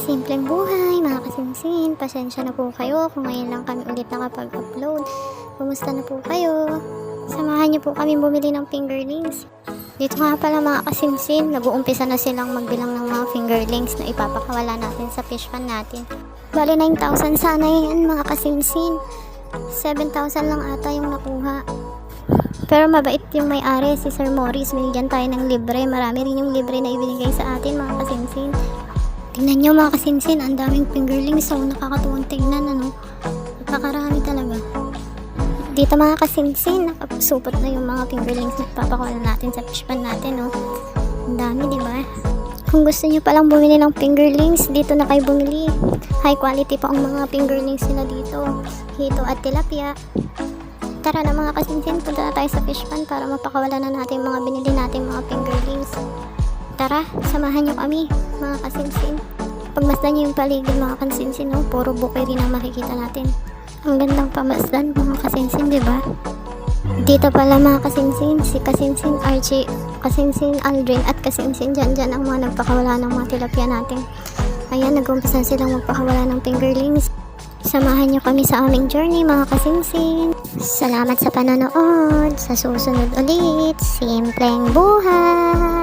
Simpleng buhay, mga kasinsin. Pasensya na po kayo kung ngayon lang kami ulit nakapag-upload. Kumusta na po kayo? Samahan niyo po kami bumili ng fingerlings. Dito nga pala mga kasinsin, nag-uumpisa na silang magbilang ng mga fingerlings na ipapakawala natin sa fish pan natin. Bali 9,000 sana yan mga kasinsin. 7,000 lang ata yung nakuha. Pero mabait yung may-ari, si Sir Morris. Binigyan tayo ng libre. Marami rin yung libre na ibinigay sa atin mga kasinsin. Tingnan nyo mga kasinsin, ang daming fingerlings. So nakakatuwang tingnan, ano. Nakakarami talaga. Dito mga kasinsin, nakapusupot na yung mga fingerlings na papakawalan natin sa fish pan natin, no. Ang dami, di ba? Kung gusto nyo palang bumili ng fingerlings, dito na kayo bumili. High quality pa ang mga fingerlings nila dito. Hito at tilapia. Tara na mga kasinsin, punta na tayo sa fish pan para mapakawalan na natin mga binili natin mga fingerlings. Tara, samahan nyo kami mga kasinsin. Pagmasdan nyo yung paligid mga kasinsin, no? Puro bukay rin ang makikita natin. Ang gandang pamasdan mga kasinsin, di ba? Dito pala mga kasinsin, si Kasinsin Archie, Kasinsin Aldrin at Kasinsin Janjan ang mga nagpakawala ng mga tilapia natin. Ayan, nag-umpisa silang magpakawala ng fingerlings. Samahan nyo kami sa aming journey mga kasinsin. Salamat sa panonood. Sa susunod ulit, simpleng buhay.